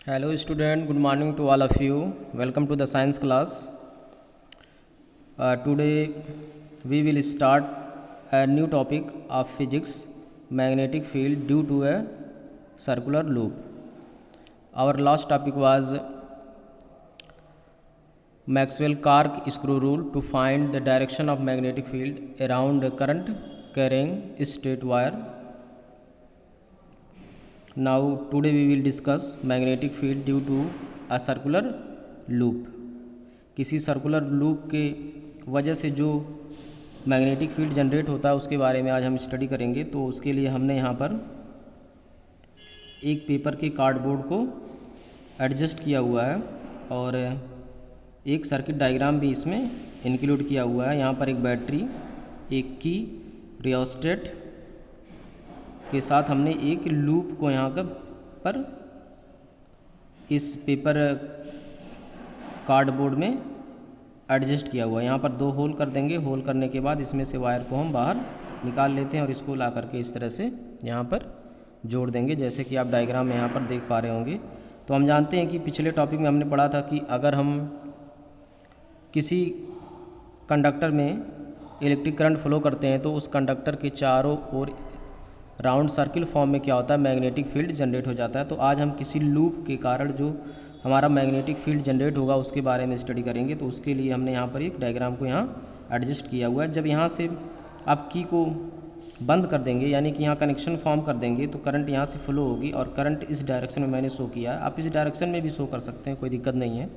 Hello student, good morning to all of you. Welcome to the science class. Today we will start a new topic of physics, magnetic field due to a circular loop. Our last topic was Maxwell-Clark screw rule to find the direction of magnetic field around a current carrying straight wire. Now today we will discuss magnetic field due to a circular loop. किसी circular loop के वजह से जो magnetic field generate होता है उसके बारे में आज हम स्टडी करेंगे। तो उसके लिए हमने यहाँ पर एक पेपर के कार्डबोर्ड को एडजस्ट किया हुआ है और एक सर्किट डायग्राम भी इसमें इंक्लूड किया हुआ है। यहाँ पर एक बैटरी, एक की, रियोस्टेट के साथ हमने एक लूप को यहाँ पर इस पेपर कार्डबोर्ड में एडजस्ट किया हुआ है। यहाँ पर 2 होल कर देंगे। होल करने के बाद इसमें से वायर को हम बाहर निकाल लेते हैं और इसको ला करके इस तरह से यहाँ पर जोड़ देंगे, जैसे कि आप डायग्राम में यहाँ पर देख पा रहे होंगे। तो हम जानते हैं कि पिछले टॉपिक में हमने पढ़ा था कि अगर हम किसी कंडक्टर में इलेक्ट्रिक करंट फ्लो करते हैं तो उस कंडक्टर के चारों ओर राउंड सर्किल फॉर्म में क्या होता है, मैग्नेटिक फील्ड जनरेट हो जाता है। तो आज हम किसी लूप के कारण जो हमारा मैग्नेटिक फील्ड जनरेट होगा उसके बारे में स्टडी करेंगे। तो उसके लिए हमने यहाँ पर एक डायग्राम को यहाँ एडजस्ट किया हुआ है। जब यहाँ से आप की को बंद कर देंगे, यानी कि यहाँ कनेक्शन फॉर्म कर देंगे, तो करंट यहाँ से फ्लो होगी और करंट इस डायरेक्शन में मैंने शो किया है। आप इस डायरेक्शन में भी शो कर सकते हैं, कोई दिक्कत नहीं है।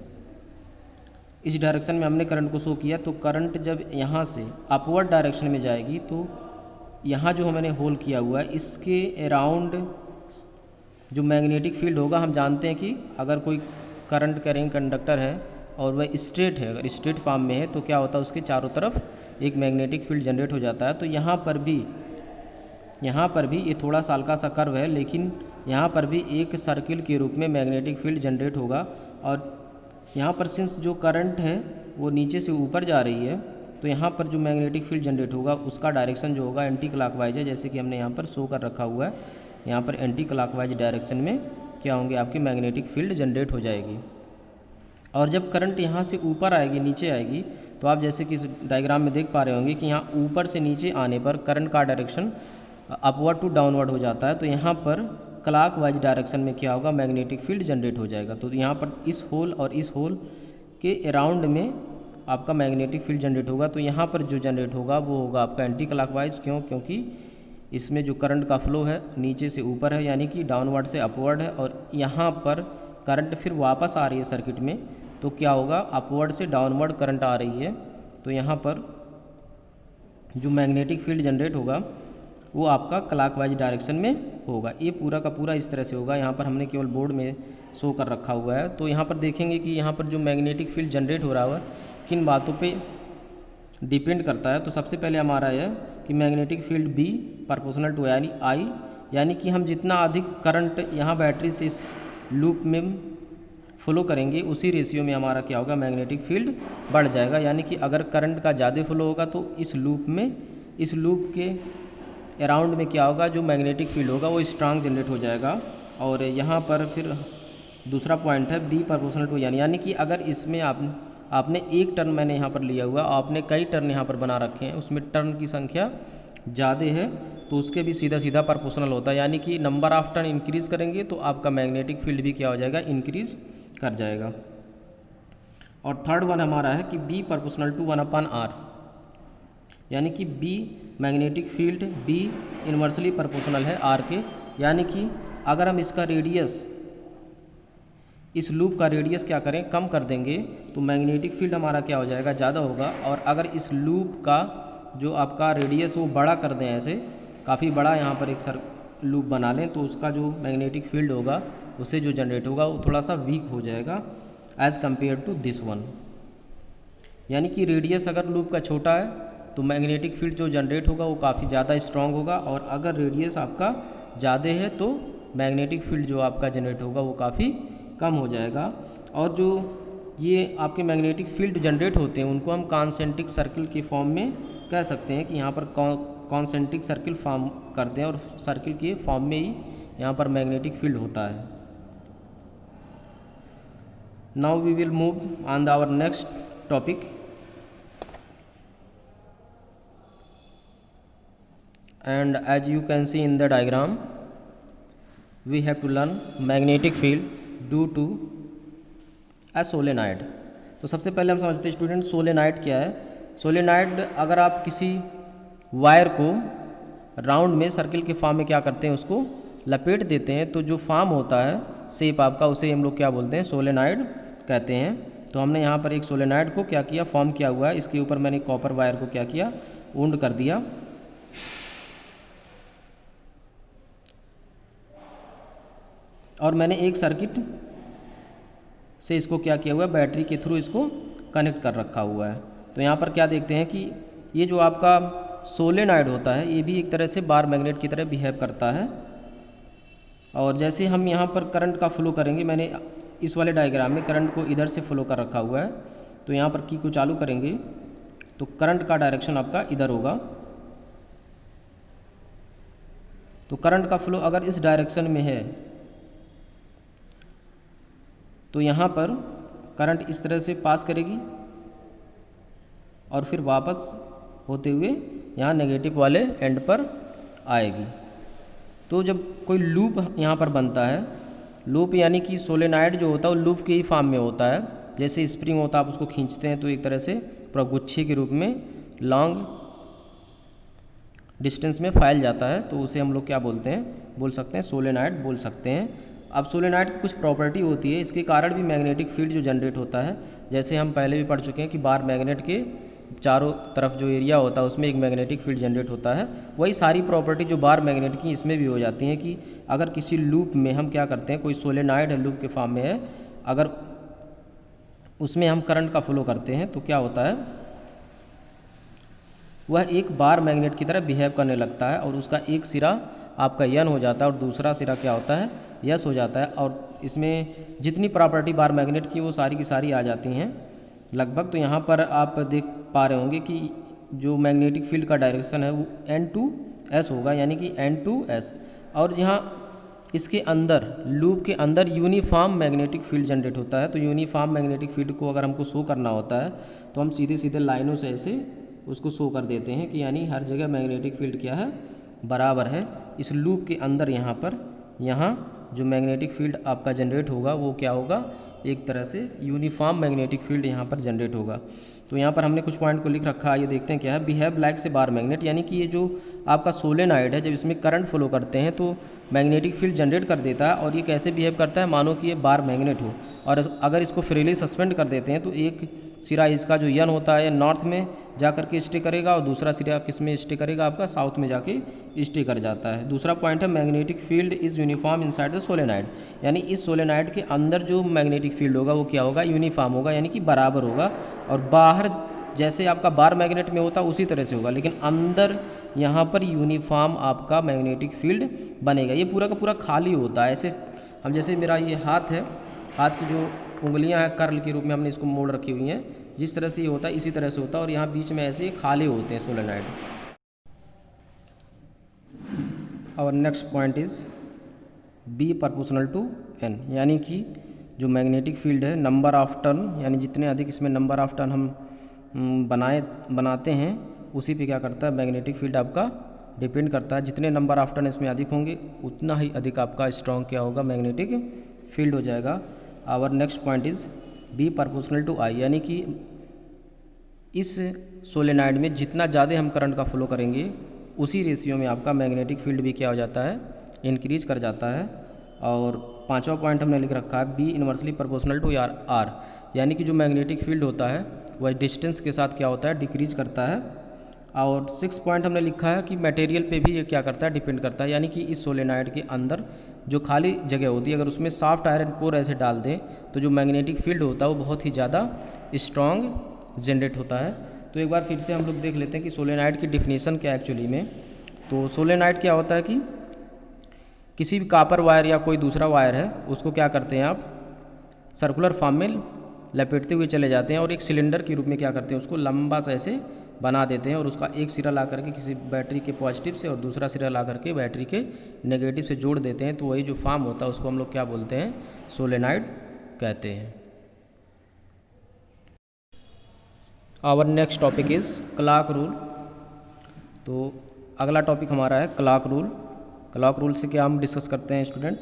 इस डायरेक्शन में हमने करंट को शो किया। तो करंट जब यहाँ से अपवर्ड डायरेक्शन में जाएगी तो यहाँ जो मैंने होल किया हुआ है इसके अराउंड जो मैग्नेटिक फील्ड होगा, हम जानते हैं कि अगर कोई करंट कैरिंग कंडक्टर है और वह स्ट्रेट है, अगर स्ट्रेट फॉर्म में है तो क्या होता है, उसके चारों तरफ एक मैग्नेटिक फील्ड जनरेट हो जाता है। तो यहाँ पर भी ये थोड़ा सा हल्का सा कर्व है, लेकिन यहाँ पर भी एक सर्किल के रूप में मैग्नेटिक फील्ड जनरेट होगा। और यहाँ पर सिंस जो करंट है वो नीचे से ऊपर जा रही है, तो यहाँ पर जो मैग्नेटिक फील्ड जनरेट होगा उसका डायरेक्शन जो होगा एंटी क्लॉकवाइज है, जैसे कि हमने यहाँ पर शो कर रखा हुआ है। यहाँ पर एंटी क्लॉकवाइज डायरेक्शन में क्या होंगे, आपकी मैग्नेटिक फील्ड जनरेट हो जाएगी। और जब करंट यहाँ से ऊपर आएगी, नीचे आएगी, तो आप जैसे कि इस डायग्राम में देख पा रहे होंगे कि यहाँ ऊपर से नीचे आने पर करंट का डायरेक्शन अपवर्ड टू डाउनवर्ड हो जाता है। तो यहाँ पर क्लॉकवाइज डायरेक्शन में क्या होगा, मैग्नेटिक फील्ड जनरेट हो जाएगा। तो यहाँ पर इस होल और इस होल के अराउंड में आपका मैग्नेटिक फील्ड जनरेट होगा। तो यहाँ पर जो जनरेट होगा वो होगा आपका एंटी क्लॉकवाइज। क्यों? क्योंकि इसमें जो करंट का फ्लो है नीचे से ऊपर है, यानी कि डाउनवर्ड से अपवर्ड है, और यहाँ पर करंट फिर वापस आ रही है सर्किट में, तो क्या होगा, अपवर्ड से डाउनवर्ड करंट आ रही है। तो यहाँ पर जो मैग्नेटिक फील्ड जनरेट होगा वो आपका क्लॉकवाइज डायरेक्शन में होगा। ये पूरा का पूरा इस तरह से होगा। यहाँ पर हमने केवल बोर्ड में शो कर रखा हुआ है। तो यहाँ पर देखेंगे कि यहाँ पर जो मैग्नेटिक फील्ड जनरेट हो रहा है किन बातों पे डिपेंड करता है। तो सबसे पहले हमारा यह कि magnetic field B proportional to यानी आई, यानी कि हम जितना अधिक करंट यहाँ बैटरी से इस लूप में फ्लो करेंगे उसी रेशियो में हमारा क्या होगा, मैग्नेटिक फील्ड बढ़ जाएगा। यानी कि अगर करंट का ज़्यादा फ्लो होगा तो इस लूप के अराउंड में क्या होगा, जो मैग्नेटिक फील्ड होगा वो स्ट्रांग जनरेट हो जाएगा। और यहाँ पर फिर दूसरा पॉइंट है बी प्रोपोर्शनल टू यानी कि अगर इसमें आपने एक टर्न मैंने यहाँ पर लिया हुआ, आपने कई टर्न यहाँ पर बना रखे हैं, उसमें टर्न की संख्या ज़्यादा है तो उसके भी सीधा सीधा प्रोपोर्शनल होता है। यानी कि नंबर ऑफ टर्न इंक्रीज़ करेंगे तो आपका मैग्नेटिक फील्ड भी क्या हो जाएगा, इंक्रीज़ कर जाएगा। और थर्ड वन हमारा है कि बी प्रोपोर्शनल टू 1/r, यानी कि B magnetic field B inversely proportional है आर के। यानी कि अगर हम इसका रेडियस, इस लूप का रेडियस क्या करें, कम कर देंगे, तो मैग्नेटिक फील्ड हमारा क्या हो जाएगा, ज़्यादा होगा। और अगर इस लूप का जो आपका रेडियस वो बड़ा कर दें, ऐसे काफ़ी बड़ा यहाँ पर एक लूप बना लें, तो उसका जो मैग्नेटिक फील्ड होगा उसे जो जनरेट होगा वो थोड़ा सा वीक हो जाएगा as compare to this one. यानी कि रेडियस अगर लूप का छोटा है तो मैग्नेटिक फील्ड जो जनरेट होगा वो काफ़ी ज़्यादा स्ट्रॉन्ग होगा, और अगर रेडियस आपका ज़्यादा है तो मैग्नेटिक फील्ड जो आपका जनरेट होगा वो काफ़ी कम हो जाएगा। और जो ये आपके मैग्नेटिक फील्ड जनरेट होते हैं उनको हम कॉन्सेंट्रिक सर्किल के फॉर्म में कह सकते हैं कि यहाँ पर कॉन्सेंट्रिक सर्किल फॉर्म करते हैं और सर्किल के फॉर्म में ही यहाँ पर मैग्नेटिक फील्ड होता है। Now we will move on our next topic, and as you can see in the diagram, we have to learn magnetic field due to a solenoid. तो सबसे पहले हम समझते हैं स्टूडेंट सोलेनाइड क्या है। सोलेनाइड, अगर आप किसी वायर को राउंड में सर्किल के फॉर्म में क्या करते हैं, उसको लपेट देते हैं, तो जो फॉर्म होता है शेप आपका, उसे हम लोग क्या बोलते हैं, सोलेनाइड कहते हैं। तो हमने यहाँ पर एक सोलेनाइड को क्या किया, फॉर्म किया हुआ है। इसके ऊपर मैंने कॉपर वायर को क्या किया, वुंड कर दिया। और मैंने एक सर्किट से इसको क्या किया हुआ है, बैटरी के थ्रू इसको कनेक्ट कर रखा हुआ है। तो यहाँ पर क्या देखते हैं कि ये जो आपका सोलेनाइड होता है, ये भी एक तरह से बार मैग्नेट की तरह बिहेव करता है। और जैसे हम यहाँ पर करंट का फ्लो करेंगे, मैंने इस वाले डायग्राम में करंट को इधर से फ्लो कर रखा हुआ है। तो यहाँ पर की को चालू करेंगे तो करंट का डायरेक्शन आपका इधर होगा। तो करंट का फ्लो अगर इस डायरेक्शन में है तो यहाँ पर करंट इस तरह से पास करेगी और फिर वापस होते हुए यहाँ नेगेटिव वाले एंड पर आएगी। तो जब कोई लूप यहाँ पर बनता है, लूप यानी कि सोलेनाइड जो होता है वो लूप के ही फॉर्म में होता है। जैसे स्प्रिंग होता है, आप उसको खींचते हैं तो एक तरह से पूरा गुच्छे के रूप में लॉन्ग डिस्टेंस में फैल जाता है। तो उसे हम लोग क्या बोलते हैं, बोल सकते हैं सोलेनाइड बोल सकते हैं। अब सोलेनाइड की कुछ प्रॉपर्टी होती है, इसके कारण भी मैग्नेटिक फील्ड जो जनरेट होता है। जैसे हम पहले भी पढ़ चुके हैं कि बार मैग्नेट के चारों तरफ जो एरिया होता है उसमें एक मैग्नेटिक फील्ड जनरेट होता है। वही सारी प्रॉपर्टी जो बार मैग्नेट की इसमें भी हो जाती हैं कि अगर किसी लूप में हम क्या करते हैं, कोई सोलेनाइड है लूप के फॉर्म में है, अगर उसमें हम करंट का फ्लो करते हैं तो क्या होता है, वह एक बार मैग्नेट की तरह बिहेव करने लगता है और उसका एक सिरा आपका यन हो जाता है और दूसरा सिरा क्या होता है, यस हो जाता है। और इसमें जितनी प्रॉपर्टी बार मैग्नेट की वो सारी की सारी आ जाती हैं लगभग। तो यहाँ पर आप देख पा रहे होंगे कि जो मैग्नेटिक फील्ड का डायरेक्शन है वो N2S होगा, यानी कि N2S। और यहाँ इसके अंदर लूप के अंदर यूनिफॉर्म मैग्नेटिक फील्ड जनरेट होता है। तो यूनिफॉर्म मैग्नेटिक फील्ड को अगर हमको शो करना होता है तो हम सीधे सीधे लाइनों से ऐसे उसको शो कर देते हैं कि यानी हर जगह मैग्नेटिक फील्ड क्या है, बराबर है। इस लूप के अंदर यहाँ पर जो मैग्नेटिक फील्ड आपका जनरेट होगा वो क्या होगा, एक तरह से यूनिफॉर्म मैग्नेटिक फील्ड यहाँ पर जनरेट होगा। तो यहाँ पर हमने कुछ पॉइंट को लिख रखा है, ये देखते हैं क्या है। बिहेव लाइक से बार मैग्नेट, यानी कि ये जो आपका सोलेनाइड है जब इसमें करंट फ्लो करते हैं तो मैग्नेटिक फील्ड जनरेट कर देता है। और ये कैसे बिहेव करता है, मानो कि ये बार मैग्नेट हो और अगर इसको फ्रीली सस्पेंड कर देते हैं तो एक सिरा इसका जो यन होता है नॉर्थ में जा कर के स्टे करेगा और दूसरा सिरा किस में स्टे करेगा, आपका साउथ में जाके स्टे कर जाता है। दूसरा पॉइंट है magnetic field is uniform inside the solenoid, यानी इस सोलेनाइड के अंदर जो मैग्नेटिक फील्ड होगा वो क्या होगा, यूनिफॉर्म होगा, यानी कि बराबर होगा। और बाहर जैसे आपका बार मैग्नेट में होता उसी तरह से होगा, लेकिन अंदर यहाँ पर यूनिफॉर्म आपका मैग्नेटिक फील्ड बनेगा। ये पूरा का पूरा खाली होता है। ऐसे हम जैसे मेरा ये हाथ है, हाथ की जो उंगलियां हैं कर्ल के रूप में हमने इसको मोड़ रखी हुई हैं, जिस तरह से ये होता है इसी तरह से होता है। और यहाँ बीच में ऐसे खाली होते हैं सोलेनाइड। और next point is B proportional to N, यानी कि जो मैग्नेटिक फील्ड है नंबर ऑफ टर्न, यानी जितने अधिक इसमें नंबर ऑफ टर्न हम बनाते हैं उसी पे क्या करता है, मैग्नेटिक फील्ड आपका डिपेंड करता है। जितने नंबर ऑफ टर्न इसमें अधिक होंगे उतना ही अधिक आपका स्ट्रॉन्ग क्या होगा, मैग्नेटिक फील्ड हो जाएगा। Our next point is B proportional to I, यानी कि इस सोलेनाइड में जितना ज़्यादा हम करंट का फ्लो करेंगे उसी रेशियो में आपका मैग्नेटिक फील्ड भी क्या हो जाता है, इंक्रीज कर जाता है। और पांचवा पॉइंट हमने लिख रखा है B inversely proportional to R, यानी कि जो मैग्नेटिक फील्ड होता है वह डिस्टेंस के साथ क्या होता है, डिक्रीज करता है। और सिक्स पॉइंट हमने लिखा है कि मटेरियल पे भी ये क्या करता है, डिपेंड करता है, यानी कि इस सोलेनाइड के अंदर जो खाली जगह होती है अगर उसमें सॉफ्ट आयरन कोर ऐसे डाल दें तो जो मैग्नेटिक फील्ड होता है वो बहुत ही ज़्यादा स्ट्रॉन्ग जनरेट होता है। तो एक बार फिर से हम लोग देख लेते हैं कि सोलेनाइड की डिफिनीशन क्या है एक्चुअली में। तो सोलेनाइड क्या होता है कि किसी भी कॉपर वायर या कोई दूसरा वायर है उसको क्या करते हैं आप, सर्कुलर फॉर्म में लपेटते हुए चले जाते हैं और एक सिलेंडर के रूप में क्या करते हैं, उसको लंबा सा ऐसे बना देते हैं और उसका एक सिरा ला करके किसी बैटरी के पॉजिटिव से और दूसरा सिरा ला करके बैटरी के नेगेटिव से जोड़ देते हैं। तो वही जो फॉर्म होता है उसको हम लोग क्या बोलते हैं, सोलेनाइड कहते हैं। Our next topic is clock rule. तो अगला टॉपिक हमारा है क्लॉक रूल। क्लॉक रूल से क्या हम डिस्कस करते हैं स्टूडेंट,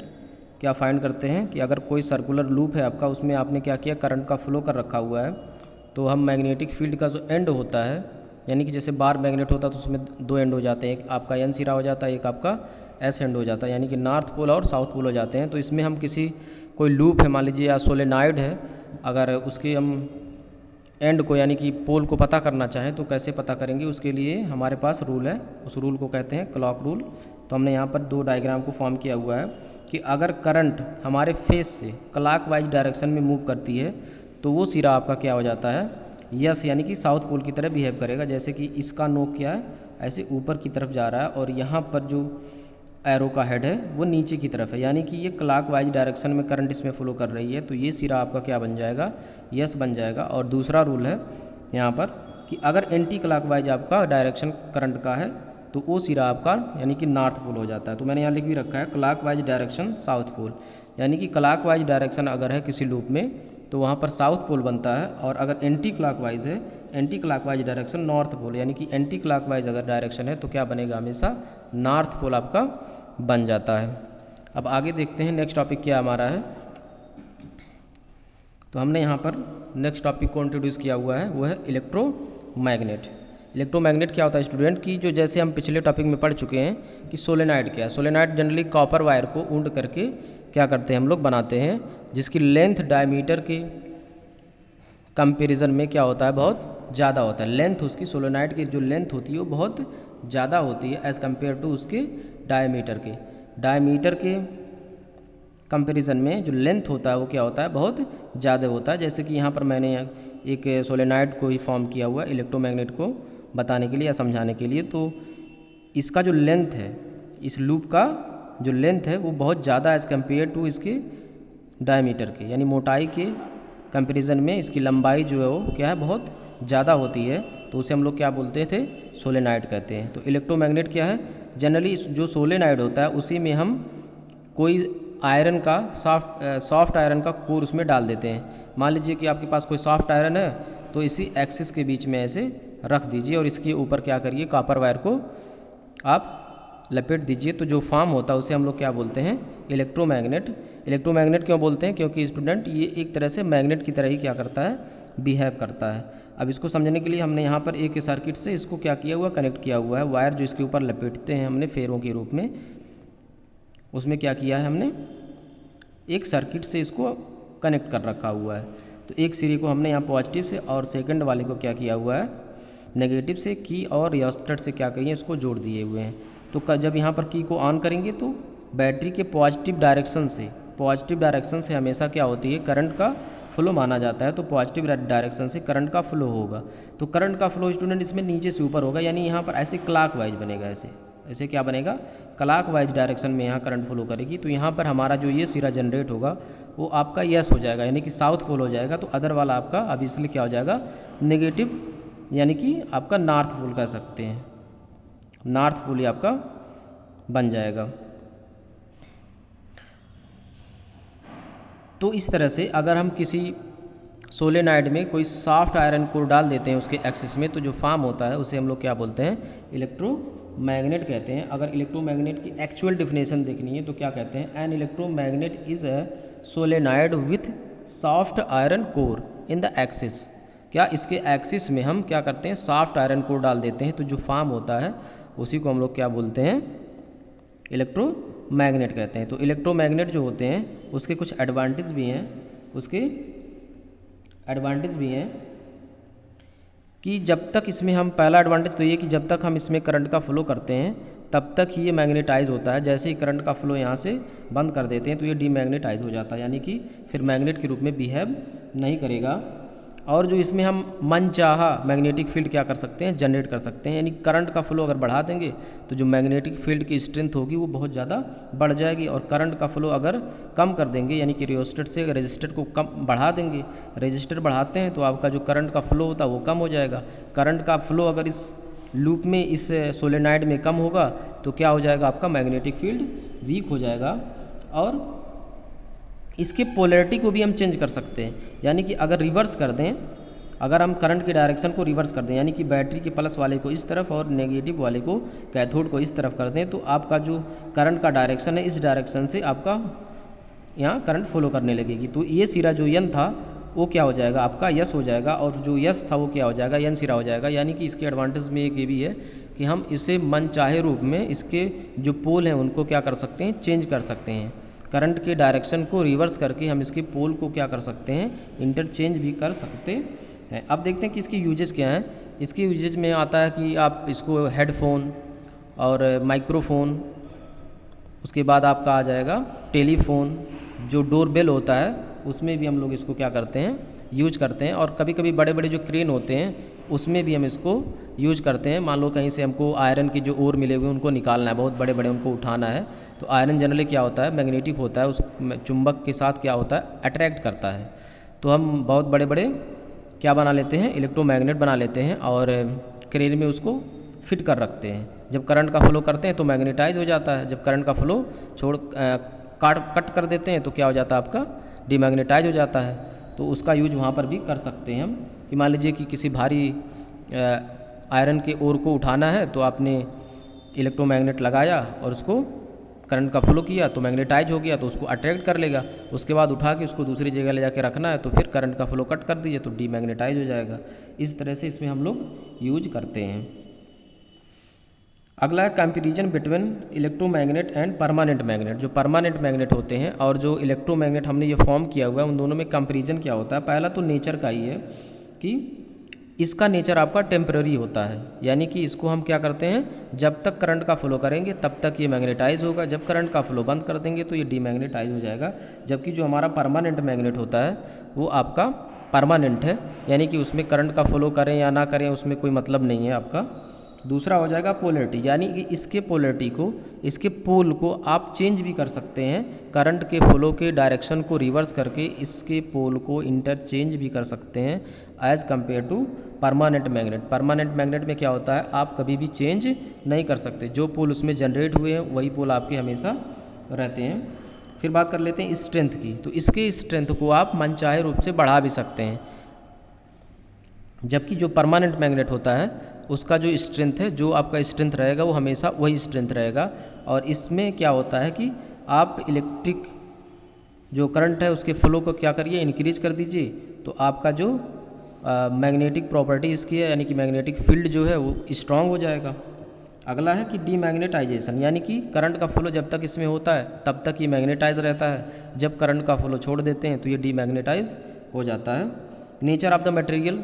क्या फाइंड करते हैं कि अगर कोई सर्कुलर लूप है आपका, उसमें आपने क्या किया, करंट का फ्लो कर रखा हुआ है, तो हम मैग्नेटिक फील्ड का जो एंड होता है, यानी कि जैसे बार मैग्नेट होता है तो उसमें दो एंड हो जाते हैं, एक आपका एन सिरा हो जाता है, एक आपका एस एंड हो जाता है, यानी कि नॉर्थ पोल और साउथ पोल हो जाते हैं। तो इसमें हम किसी कोई लूप है, मान लीजिए या सोलेनॉइड है, अगर उसके हम एंड को यानी कि पोल को पता करना चाहें तो कैसे पता करेंगे, उसके लिए हमारे पास रूल है, उस रूल को कहते हैं क्लॉक रूल। तो हमने यहाँ पर दो डायग्राम को फॉर्म किया हुआ है कि अगर करंट हमारे फेस से क्लॉक वाइज डायरेक्शन में मूव करती है तो वो सिरा आपका क्या हो जाता है, यस, यानी कि साउथ पोल की तरह बिहेव करेगा। जैसे कि इसका नोक क्या है, ऐसे ऊपर की तरफ जा रहा है और यहाँ पर जो एरो का हेड है वो नीचे की तरफ है, यानी कि ये क्लॉक वाइज डायरेक्शन में करंट इसमें फ्लो कर रही है, तो ये सिरा आपका क्या बन जाएगा, यस बन जाएगा। और दूसरा रूल है यहाँ पर कि अगर एंटी क्लॉक वाइज आपका डायरेक्शन करंट का है तो वो सिरा आपका यानी कि नॉर्थ पोल हो जाता है। तो मैंने यहाँ लिख भी रखा है clockwise direction south pole, यानी कि क्लॉक वाइज डायरेक्शन अगर है किसी लूप में तो वहाँ पर साउथ पोल बनता है, और अगर एंटी क्लॉकवाइज है, anti clockwise direction north pole, यानी कि एंटी क्लॉकवाइज अगर डायरेक्शन है तो क्या बनेगा, हमेशा नॉर्थ पोल आपका बन जाता है। अब आगे देखते हैं नेक्स्ट टॉपिक क्या हमारा है। तो हमने यहाँ पर नेक्स्ट टॉपिक को इंट्रोड्यूस किया हुआ है, वो है इलेक्ट्रोमैग्नेट। इलेक्ट्रोमैग्नेट क्या होता है स्टूडेंट की, जो जैसे हम पिछले टॉपिक में पढ़ चुके हैं कि सोलेनॉइड क्या है। सोलेनॉइड जनरली कॉपर वायर को वुंड करके क्या करते हैं हम लोग, बनाते हैं, जिसकी लेंथ डायमीटर के कंपैरिजन में क्या होता है, बहुत ज़्यादा होता है। लेंथ उसकी सोलेनॉइड की जो लेंथ होती है वो बहुत ज़्यादा होती है एज़ कम्पेयर टू उसके डायमीटर के कंपैरिजन में जो लेंथ होता है वो क्या होता है, बहुत ज़्यादा होता है। जैसे कि यहाँ पर मैंने एक सोलेनॉइड को ही फॉर्म किया हुआ है इलेक्ट्रोमैग्नेट को बताने के लिए या समझाने के लिए। तो इसका जो लेंथ है, इस लूप का जो लेंथ है वो बहुत ज़्यादा एज़ कम्पेयर टू इसके डायमीटर के, यानी मोटाई के कंपैरिजन में इसकी लंबाई जो है वो क्या है, बहुत ज़्यादा होती है। तो उसे हम लोग क्या बोलते थे, सोलेनॉइड कहते हैं। तो इलेक्ट्रोमैग्नेट क्या है, जनरली जो सोलेनॉइड होता है उसी में हम कोई आयरन का सॉफ्ट आयरन का कोर उसमें डाल देते हैं। मान लीजिए कि आपके पास कोई सॉफ्ट आयरन है तो इसी एक्सिस के बीच में ऐसे रख दीजिए और इसके ऊपर क्या करिए, कॉपर वायर को आप लपेट दीजिए, तो जो फॉर्म होता है उसे हम लोग क्या बोलते हैं, इलेक्ट्रोमैग्नेट। इलेक्ट्रोमैग्नेट क्यों बोलते हैं, क्योंकि स्टूडेंट ये एक तरह से मैग्नेट की तरह ही क्या करता है, बिहेव करता है। अब इसको समझने के लिए हमने यहाँ पर एक सर्किट से इसको क्या किया हुआ, कनेक्ट किया हुआ है। वायर जो इसके ऊपर लपेटते हैं हमने फेरों के रूप में, उसमें क्या किया है हमने, एक सर्किट से इसको कनेक्ट कर रखा हुआ है। तो एक सिरे को हमने यहाँ पॉजिटिव से और सेकंड वाले को क्या किया हुआ है, नेगेटिव से की और रियोस्टेट से क्या करिए, इसको जोड़ दिए हुए हैं। तो जब यहाँ पर की को ऑन करेंगे तो बैटरी के पॉजिटिव डायरेक्शन से हमेशा क्या होती है, करंट का फ्लो माना जाता है। तो पॉजिटिव डायरेक्शन से करंट का फ्लो होगा। तो करंट का फ्लो स्टूडेंट इसमें नीचे से ऊपर होगा, यानी यहाँ पर ऐसे क्लॉक वाइज बनेगा, ऐसे क्या बनेगा, क्लॉक वाइज डायरेक्शन में यहाँ करंट फ्लो करेगी। तो यहाँ पर हमारा जो ये सिरा जनरेट होगा वो आपका यस हो जाएगा, यानी कि साउथ पोल हो जाएगा। तो अदर वाला आपका अब इसलिए क्या हो जाएगा, नेगेटिव, यानी कि आपका नॉर्थ पोल कह सकते हैं, नॉर्थ पोल ही आपका बन जाएगा। तो इस तरह से अगर हम किसी सोलेनॉइड में कोई सॉफ्ट आयरन कोर डाल देते हैं उसके एक्सिस में, तो जो फॉर्म होता है उसे हम लोग क्या बोलते हैं, इलेक्ट्रोमैग्नेट कहते हैं। अगर इलेक्ट्रोमैग्नेट की एक्चुअल डेफिनेशन देखनी है तो क्या कहते हैं, an electromagnet is a solenoid with soft iron core in the axis. क्या इसके एक्सिस में हम क्या करते हैं, सॉफ्ट आयरन कोर डाल देते हैं, तो जो फॉर्म होता है उसी को हम लोग क्या बोलते हैं, इलेक्ट्रोमैग्नेट कहते हैं। तो इलेक्ट्रोमैग्नेट जो होते हैं उसके कुछ एडवांटेज भी हैं, कि जब तक इसमें हम, पहला एडवांटेज तो ये कि जब तक हम इसमें करंट का फ्लो करते हैं तब तक ही ये मैग्नेटाइज होता है। जैसे ही करंट का फ्लो यहाँ से बंद कर देते हैं तो ये डीमैग्नेटाइज हो जाता है, यानी कि फिर मैग्नेट के रूप में बिहेव नहीं करेगा। और जो इसमें हम मनचाहा मैग्नेटिक फील्ड क्या कर सकते हैं, जनरेट कर सकते हैं, यानी करंट का फ्लो अगर बढ़ा देंगे तो जो मैग्नेटिक फील्ड की स्ट्रेंथ होगी वो बहुत ज़्यादा बढ़ जाएगी। और करंट का फ्लो अगर कम कर देंगे, यानी कि रियोस्टेट से अगर रेजिस्टर को कम बढ़ा देंगे, रेजिस्टर बढ़ाते हैं तो आपका जो करंट का फ्लो होता है वो कम हो जाएगा। करंट का फ्लो अगर इस लूप में, इस सोलेनॉइड में कम होगा तो क्या हो जाएगा, आपका मैग्नेटिक फील्ड वीक हो जाएगा। और इसके पोलैरिटी को भी हम चेंज कर सकते हैं, यानी कि अगर रिवर्स कर दें अगर हम करंट की डायरेक्शन को रिवर्स कर दें, यानी कि बैटरी के प्लस वाले को इस तरफ और नेगेटिव वाले को, कैथोड को इस तरफ कर दें, तो आपका जो करंट का डायरेक्शन है इस डायरेक्शन से आपका यहाँ करंट फ्लो करने लगेगी। तो ये सिरा जो यन था वो क्या हो जाएगा, आपका यस हो जाएगा, और जो यस था वो क्या हो जाएगा, यन सिरा हो जाएगा। यानी कि इसके एडवांटेज में एक ये भी है कि हम इसे मनचाहे रूप में इसके जो पोल हैं उनको क्या कर सकते हैं, चेंज कर सकते हैं। करंट के डायरेक्शन को रिवर्स करके हम इसके पोल को क्या कर सकते हैं, इंटरचेंज भी कर सकते हैं। अब देखते हैं कि इसकी यूजेज क्या हैं। इसकी यूजेज में आता है कि आप इसको हेडफोन और माइक्रोफोन, उसके बाद आपका आ जाएगा टेलीफोन, जो डोरबेल होता है उसमें भी हम लोग इसको क्या करते हैं, यूज करते हैं। और कभी कभी बड़े बड़े जो क्रेन होते हैं उसमें भी हम इसको यूज करते हैं। मान लो कहीं से हमको आयरन के जो ओर मिले हुए उनको निकालना है, बहुत बड़े बड़े उनको उठाना है, तो आयरन जनरली क्या होता है, मैग्नेटिक होता है, उस चुंबक के साथ क्या होता है, अट्रैक्ट करता है। तो हम बहुत बड़े बड़े क्या बना लेते हैं, इलेक्ट्रोमैग्नेट बना लेते हैं और क्रेन में उसको फिट कर रखते हैं। जब करंट का फ्लो करते हैं तो मैग्नेटाइज हो जाता है, जब करंट का फ्लो कट कर देते हैं तो क्या हो जाता है, आपका डीमैग्नेटाइज हो जाता है। तो उसका यूज वहाँ पर भी कर सकते हैं हम, कि मान लीजिए कि किसी भारी आयरन के ओर को उठाना है तो आपने इलेक्ट्रोमैग्नेट लगाया और उसको करंट का फ्लो किया तो मैग्नेटाइज हो गया, तो उसको अट्रैक्ट कर लेगा। उसके बाद उठा के उसको दूसरी जगह ले जाके रखना है तो फिर करंट का फ्लो कट कर दीजिए तो डीमैग्नेटाइज हो जाएगा। इस तरह से इसमें हम लोग यूज करते हैं। अगला है comparison between electromagnet and permanent magnet. जो परमानेंट मैग्नेट होते हैं और जो इलेक्ट्रोमैग्नेट हमने ये फॉर्म किया हुआ है उन दोनों में कंपैरिजन क्या होता है। पहला तो नेचर का ही है कि इसका नेचर आपका टेम्पररी होता है, यानी कि इसको हम क्या करते हैं, जब तक करंट का फ्लो करेंगे तब तक ये मैग्नेटाइज होगा, जब करंट का फ्लो बंद कर देंगे तो ये डीमैग्नेटाइज हो जाएगा। जबकि जो हमारा परमानेंट मैग्नेट होता है वो आपका परमानेंट है, यानी कि उसमें करंट का फ्लो करें या ना करें उसमें कोई मतलब नहीं है आपका। दूसरा हो जाएगा पोलैरिटी, यानी कि इसके पोलैरिटी को, इसके पोल को आप चेंज भी कर सकते हैं। करंट के फ्लो के डायरेक्शन को रिवर्स करके इसके पोल को इंटरचेंज भी कर सकते हैं as compare to permanent magnet. Permanent magnet में क्या होता है, आप कभी भी चेंज नहीं कर सकते, जो पोल उसमें जनरेट हुए हैं वही पोल आपके हमेशा रहते हैं। फिर बात कर लेते हैं स्ट्रेंथ की, तो इसके स्ट्रेंथ को आप मनचाहे रूप से बढ़ा भी सकते हैं। जबकि जो परमानेंट मैग्नेट होता है उसका जो स्ट्रेंथ है, जो आपका स्ट्रेंथ रहेगा वो हमेशा वही स्ट्रेंथ रहेगा। और इसमें क्या होता है कि आप इलेक्ट्रिक जो करंट है उसके फ्लो को क्या करिए, इंक्रीज कर दीजिए, तो आपका जो मैग्नेटिक प्रॉपर्टी इसकी है, यानी कि मैग्नेटिक फील्ड जो है वो स्ट्रांग हो जाएगा। अगला है कि डीमैग्नेटाइजेशन, यानी कि करंट का फ्लो जब तक इसमें होता है तब तक ये मैग्नेटाइज रहता है, जब करंट का फ्लो छोड़ देते हैं तो ये डीमैग्नेटाइज हो जाता है। नेचर ऑफ द मटेरियल,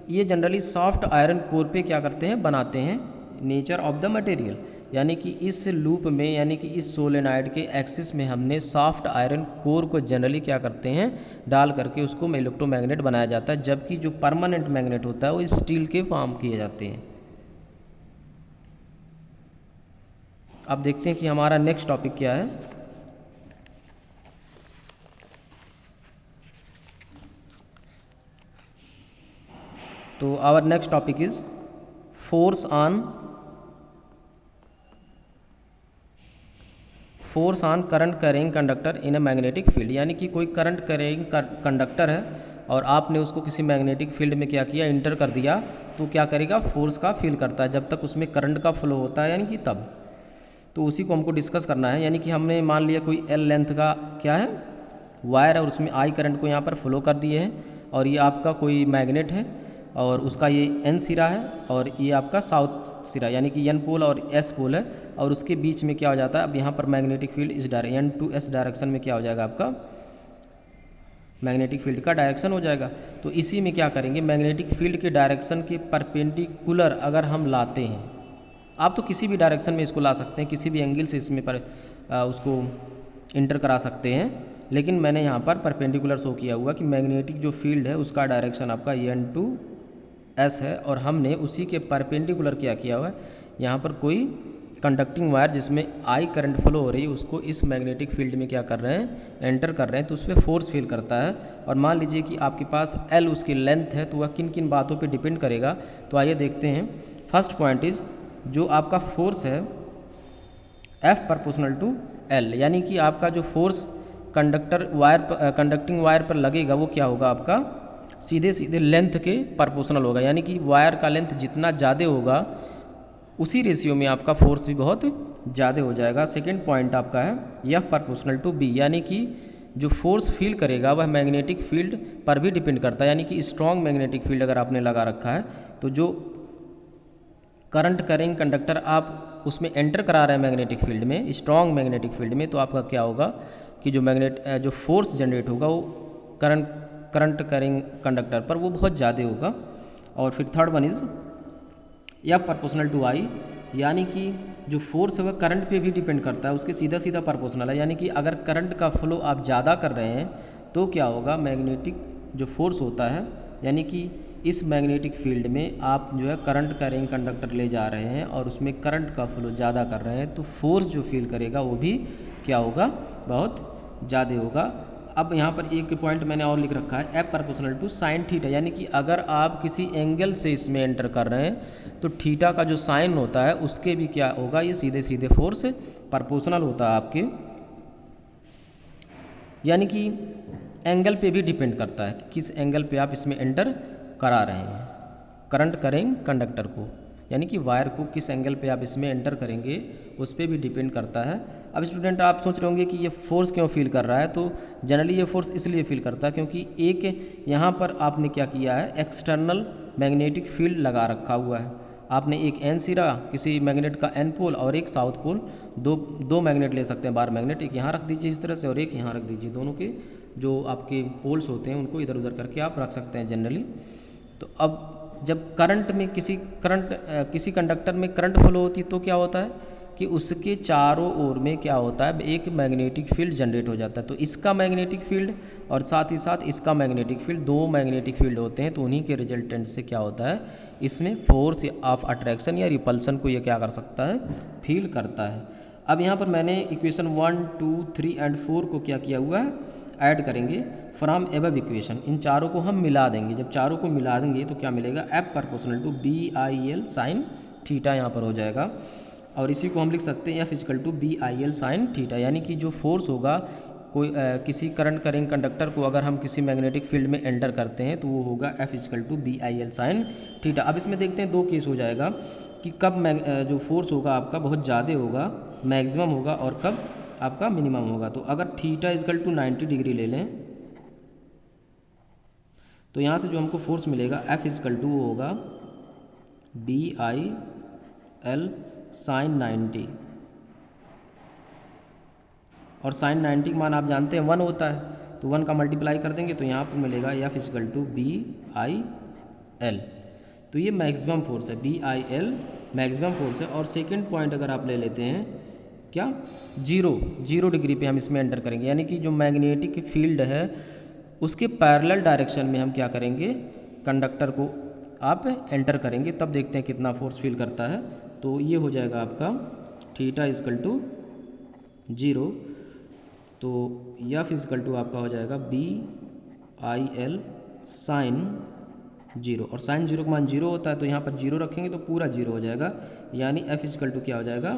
ये जनरली सॉफ्ट आयरन कोर पे क्या करते हैं, बनाते हैं। नेचर ऑफ द मटेरियल, यानी कि इस लूप में, यानी कि इस सोलेनाइड के एक्सिस में हमने सॉफ्ट आयरन कोर को जनरली क्या करते हैं, डाल करके उसको इलेक्ट्रोमैग्नेट बनाया जाता है। जबकि जो परमानेंट मैग्नेट होता है वो स्टील के फॉर्म किए जाते हैं। अब देखते हैं कि हमारा नेक्स्ट टॉपिक क्या है। तो our next topic is force on current carrying conductor in a magnetic field, यानी कि कोई करंट कैरिंग कंडक्टर है और आपने उसको किसी मैग्नेटिक फील्ड में क्या किया, इंटर कर दिया, तो क्या करेगा, फोर्स का फील करता है जब तक उसमें करंट का फ्लो होता है, यानी कि तब। तो उसी को हमको डिस्कस करना है। यानी कि हमने मान लिया कोई एल लेंथ का क्या है, वायर है, और उसमें आई करंट को यहाँ पर फ्लो कर दिए हैं, और ये आपका कोई मैग्नेट है और उसका ये एन सिरा है और ये आपका साउथ सिरा, यानी कि एन पोल और एस पोल है, और उसके बीच में क्या हो जाता है, अब यहाँ पर मैग्नेटिक फील्ड इस एन टू एस डायरेक्शन में क्या हो जाएगा, आपका मैग्नेटिक फील्ड का डायरेक्शन हो जाएगा। तो इसी में क्या करेंगे, मैग्नेटिक फील्ड के डायरेक्शन के परपेंडिकुलर अगर हम लाते हैं, आप तो किसी भी डायरेक्शन में इसको ला सकते हैं, किसी भी एंगल से इसमें पर उसको इंटर करा सकते हैं, लेकिन मैंने यहाँ पर परपेंडिकुलर शो किया हुआ कि मैग्नेटिक जो फील्ड है उसका डायरेक्शन आपका एन टू एस है, और हमने उसी के परपेंडिकुलर क्या किया हुआ है, यहाँ पर कोई कंडक्टिंग वायर जिसमें आई करंट फ्लो हो रही है उसको इस मैग्नेटिक फील्ड में क्या कर रहे हैं, एंटर कर रहे हैं, तो उस पर फोर्स फील करता है। और मान लीजिए कि आपके पास एल उसकी लेंथ है, तो वह किन किन बातों पे डिपेंड करेगा, तो आइए देखते हैं। फर्स्ट पॉइंट इज, जो आपका फोर्स है एफ प्रोपोर्शनल टू एल, यानी कि आपका जो फोर्स कंडक्टिंग वायर पर लगेगा वो क्या होगा, आपका सीधे सीधे लेंथ के प्रोपोर्शनल होगा, यानी कि वायर का लेंथ जितना ज़्यादा होगा उसी रेशियो में आपका फोर्स भी बहुत ज़्यादा हो जाएगा। सेकेंड पॉइंट आपका है F प्रोपोर्शनल टू B, यानी कि जो फोर्स फील करेगा वह मैग्नेटिक फील्ड पर भी डिपेंड करता है। यानी कि स्ट्रॉन्ग मैग्नेटिक फील्ड अगर आपने लगा रखा है तो जो करंट करेंगे कंडक्टर आप उसमें एंटर करा रहे हैं मैग्नेटिक फील्ड में, स्ट्रॉन्ग मैग्नेटिक फील्ड में, तो आपका क्या होगा कि जो फोर्स जनरेट होगा वो करंट करेंगे कंडक्टर पर वो बहुत ज़्यादा होगा। और फिर third one is F proportional to I, यानी कि जो फोर्स है वह करंट पे भी डिपेंड करता है, उसके सीधा सीधा प्रोपोर्शनल है। यानी कि अगर करंट का फ्लो आप ज़्यादा कर रहे हैं तो क्या होगा, मैग्नेटिक जो फोर्स होता है, यानी कि इस मैग्नेटिक फील्ड में आप जो है करंट का रिंग कंडक्टर ले जा रहे हैं और उसमें करंट का फ्लो ज़्यादा कर रहे हैं, तो फोर्स जो फील करेगा वो भी क्या होगा, बहुत ज़्यादा होगा। अब यहाँ पर एक पॉइंट मैंने और लिख रखा है F proportional to sine theta, यानी कि अगर आप किसी एंगल से इसमें एंटर कर रहे हैं तो थीटा का जो साइन होता है उसके भी क्या होगा, ये सीधे सीधे फोर्स प्रोपोर्शनल होता है आपके, यानी कि एंगल पे भी डिपेंड करता है कि किस एंगल पे आप इसमें एंटर करा रहे हैं करंट करेंगे कंडक्टर को, यानी कि वायर को किस एंगल पे आप इसमें एंटर करेंगे उस पर भी डिपेंड करता है। अब स्टूडेंट आप सोच रहे होंगे कि ये फोर्स क्यों फील कर रहा है, तो जनरली ये फोर्स इसलिए फील करता है क्योंकि एक यहाँ पर आपने क्या किया है, एक्सटर्नल मैग्नेटिक फील्ड लगा रखा हुआ है। आपने एक एन सिरा किसी मैग्नेट का एन पोल और एक साउथ पोल, दो मैग्नेट ले सकते हैं बार मैग्नेट, एक यहाँ रख दीजिए इस तरह से और एक यहाँ रख दीजिए, दोनों के जो आपके पोल्स होते हैं उनको इधर उधर करके आप रख सकते हैं जनरली। तो अब जब करंट में किसी कंडक्टर में करंट फ्लो होती है तो क्या होता है कि उसके चारों ओर में क्या होता है, एक मैग्नेटिक फील्ड जनरेट हो जाता है। तो इसका मैग्नेटिक फील्ड और साथ ही साथ इसका मैग्नेटिक फील्ड, दो मैग्नेटिक फील्ड होते हैं, तो उन्हीं के रिजल्टेंट से क्या होता है, इसमें फोर्स ऑफ अट्रैक्शन या रिपल्सन को ये क्या कर सकता है, फील करता है। अब यहाँ पर मैंने इक्वेशन 1, 2, 3 एंड 4 को क्या किया हुआ है, ऐड करेंगे फ्रॉम एबव इक्वेशन। इन चारों को हम मिला देंगे, जब चारों को मिला देंगे तो क्या मिलेगा, F proportional to BIL sine theta यहाँ पर हो जाएगा। और इसी को हम लिख सकते हैं F equal to BIL sine theta, यानी कि जो फोर्स होगा किसी करंट करेंगे कंडक्टर को अगर हम किसी मैग्नेटिक फील्ड में एंटर करते हैं तो वो होगा F equal to BIL sine theta. अब इसमें देखते हैं दो केस हो जाएगा कि कब जो फोर्स होगा आपका बहुत ज़्यादा होगा, मैक्सिमम होगा, और कब आपका मिनिमम होगा। तो अगर थीटा इक्वल टू 90 डिग्री ले लें तो यहाँ से जो हमको फोर्स मिलेगा F इक्वल टू होगा BIL साइन 90, और साइन 90 का मान आप जानते हैं 1 होता है, तो 1 का मल्टीप्लाई कर देंगे तो यहाँ पर मिलेगा F इक्वल टू BIL। तो ये मैक्सिमम फोर्स है, BIL मैक्सिमम फोर्स है। और सेकंड पॉइंट अगर आप ले लेते हैं क्या, जीरो डिग्री पे हम इसमें एंटर करेंगे, यानी कि जो मैग्नेटिक फील्ड है उसके पैरेलल डायरेक्शन में हम क्या करेंगे, कंडक्टर को आप एंटर करेंगे, तब देखते हैं कितना फोर्स फील करता है। तो ये हो जाएगा आपका थीटा इक्वल टू 0, तो F इक्वल टू आपका हो जाएगा BIL साइन 0, और साइन 0 का मान 0 होता है तो यहाँ पर 0 रखेंगे तो पूरा 0 हो जाएगा, यानी F इक्वल टू क्या हो जाएगा,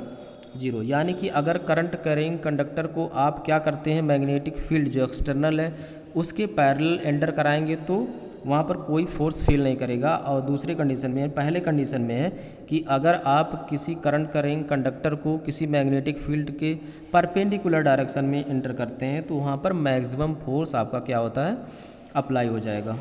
0। यानी कि अगर करंट करेंगे कंडक्टर को आप क्या करते हैं, मैग्नेटिक फील्ड जो एक्सटर्नल है उसके पैरेलल एंटर कराएंगे तो वहाँ पर कोई फोर्स फील नहीं करेगा। और दूसरे कंडीशन में, पहले कंडीशन में है कि अगर आप किसी करंट करेंगे कंडक्टर को किसी मैग्नेटिक फील्ड के परपेंडिकुलर डायरेक्शन में एंटर करते हैं तो वहाँ पर मैक्सिमम फोर्स आपका क्या होता है, अप्लाई हो जाएगा।